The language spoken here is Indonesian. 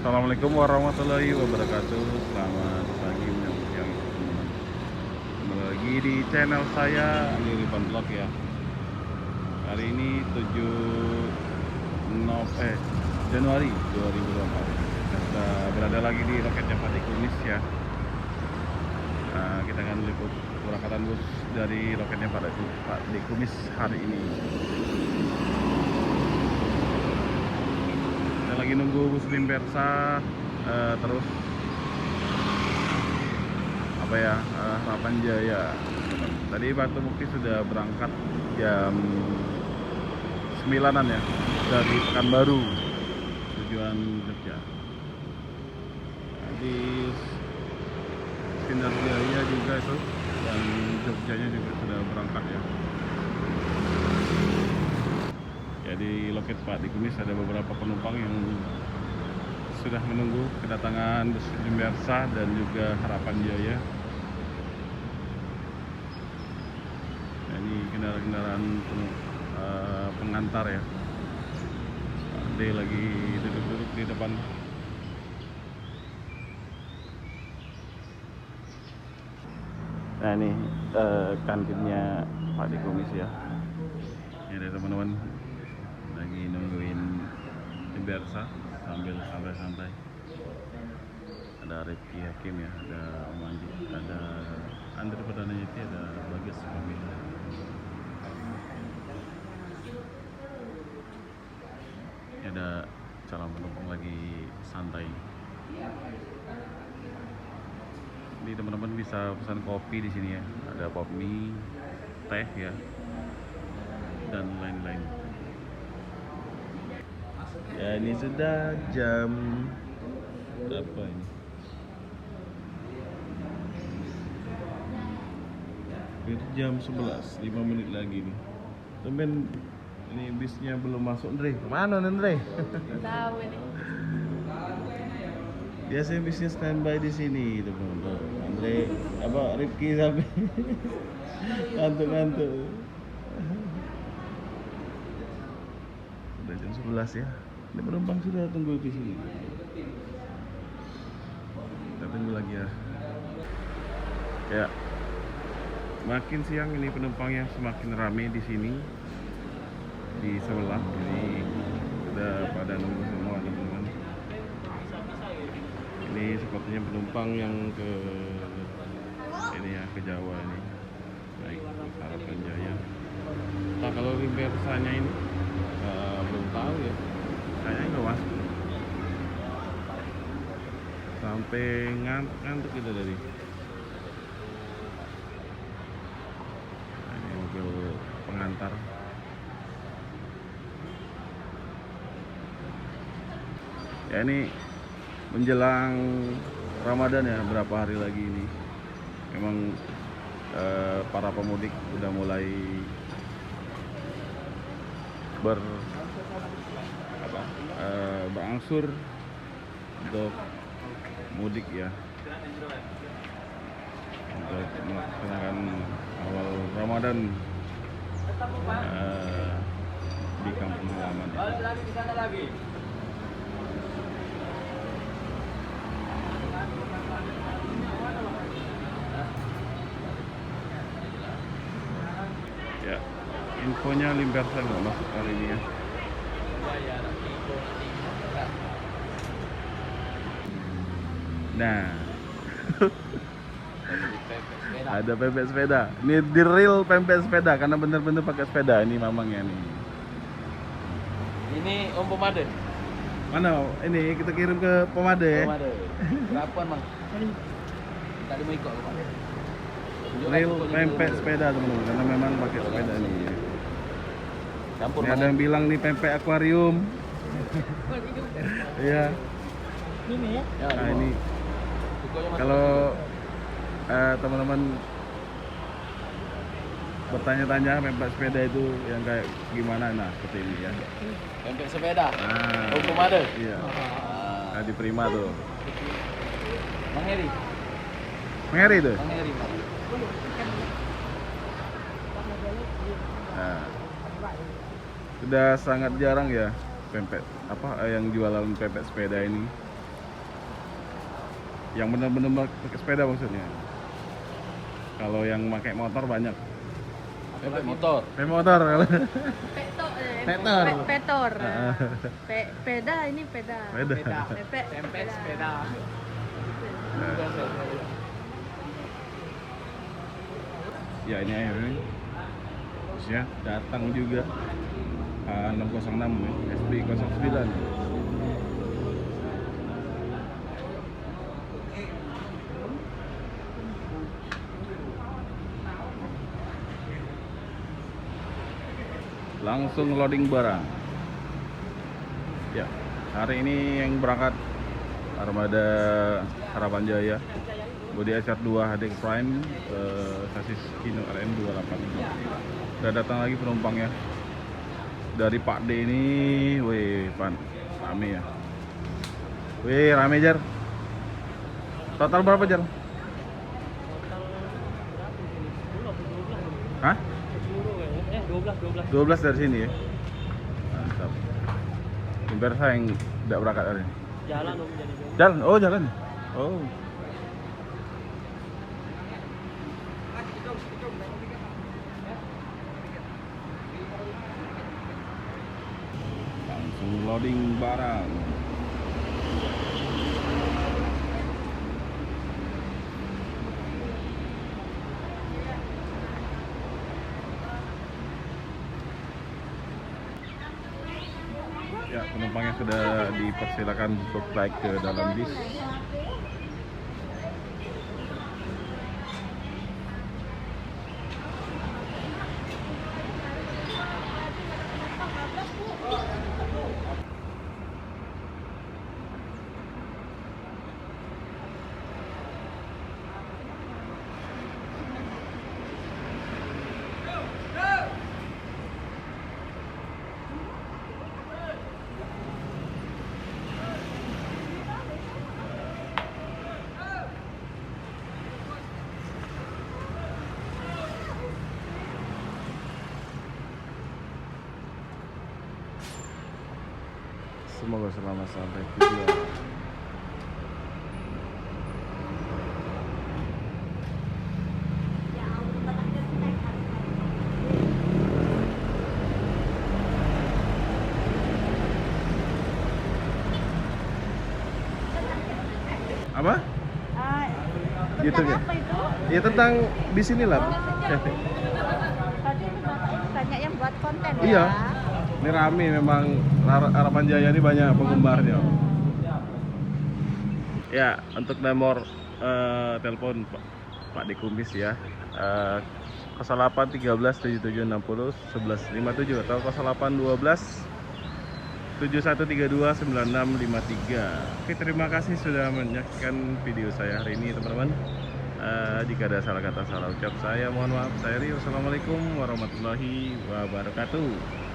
Assalamualaikum warahmatullahi wabarakatuh. Selamat pagi menjelang siang teman-teman. Kembali lagi di channel saya Andri Vlog ya. Hari ini 7 Januari 2024. Kita berada lagi di loketnya Pak Kumis ya. Kita akan meliput keberangkatan bus dari loketnya Pak Kumis hari ini. Lagi nunggu bus Limbersa, terus Harapan Jaya. Tadi Batu Mukti sudah berangkat jam 9-an ya dari Pekanbaru tujuan Jogja. Di Sinar Jaya juga itu, dan Jogjanya juga sudah berangkat ya. Jadi loket Pak Kumis ada beberapa penumpang yang sudah menunggu kedatangan bus Limbersa dan juga Harapan Jaya. Nah, ini kendaraan-kendaraan pengantar ya. Pak D lagi duduk-duduk di depan. Nah ini kantinnya Pak Kumis ya. Ini ada teman-teman lagi nungguin Limbersa sambil santai-santai. Ada Rifki Hakim ya, ada Om Andi, ada Andre Perdana Yeti, ada Bagas Pamila. Ada calon penumpang lagi santai. Ini teman-teman bisa pesan kopi di sini ya. Ada pop mie, teh ya, dan lain-lain. Ya ini sudah jam berapa ini? Hampir jam 11, 5 menit lagi nih. Temen ini bisnya belum masuk, Andre. Kemana Andre? Tahu ini. Biasanya bisnya standby di sini, teman-teman. Andre, Rifki sampai ngantuk-ngantuk. Udah jam 11 ya. Ini penumpang sudah tunggu di sini. Kita tunggu lagi ya. Ya. Makin siang ini penumpangnya semakin ramai di sini. Di sebelah ini sudah pada nunggu semua teman-teman. Ini sepertinya penumpang yang ke Jawa ini. Baik, Harapan Jaya. Nah, kalau Limbersanya ini belum tahu ya. Kayaknya nggak masuk. Sampai ngantuk kita dari. Nah, ini mobil pengantar. Ya ini menjelang Ramadan ya, berapa hari lagi ini. Memang para pemudik udah mulai berangsur untuk mudik ya, untuk melaksanakan awal Ramadan di kampung halaman. Ya, infonya Limbersa nggak masuk hari ini ya. Nah, ada pempek sepeda. Ini di real pempek sepeda karena bener-bener pakai sepeda ini mamangnya nih. Ini Om Pomade. Mana? Ini kita kirim ke Pomade. Pomade. Berapaan, Mang? Tadi mau ikut Pomade. Real pempek sepeda teman-teman karena memang pakai sepeda nih. Campur Ini ada yang bilang nih pempek akuarium. Iya. Ini ya. Nah ini kalau teman-teman bertanya-tanya pempek sepeda itu yang kayak gimana, nah seperti ini ya. Pempek sepeda. Nah, Om Pomade. iya. Nah, di Prima tuh. Mang Heri. Mengeri tuh. Mang Heri. Nah, sudah sangat jarang ya pempek yang jualan pempek sepeda ini. Yang benar-benar pakai sepeda maksudnya. Kalau yang pakai motor banyak. Pakai motor. Pakai motor kalau. Petor. Petor. Petor. Peda ini peda. Peda. Tempe sepeda. Ya ini akhirnya ya datang juga H606 ya, SB09. Langsung loading barang. Ya, hari ini yang berangkat armada Harapan Jaya bodi SR2 HD Prime sasis Hino RM28. Udah datang lagi penumpangnya dari Pak D ini. Wih, Pan, rame ya. Wih, rame Jar. Total berapa Jar? Hah? 12 dari sini ya. Mantap. Biar saya yang tidak berangkat hari ini. Jalan om jadi. Jalan? Oh jalan. Oh. Langsung loading barang. Ya, penumpangnya sudah dipersilakan untuk naik ke dalam bis. Semoga selamat sampai tujuan. Apa? Gitu ya? Apa itu? Ya tentang di sinilah. Tadi banyak yang buat konten ya. Iya. Ini rame memang, Harapan Jaya ini banyak penggemarnya. Ya, untuk nomor telepon Pak D Kumis ya. 08 13 77 60 11 57 atau 08 12 7132 9653. Oke, terima kasih sudah menyaksikan video saya hari ini teman-teman. Jika ada salah kata, salah ucap, saya mohon maaf. Saya Rio. Assalamualaikum warahmatullahi wabarakatuh.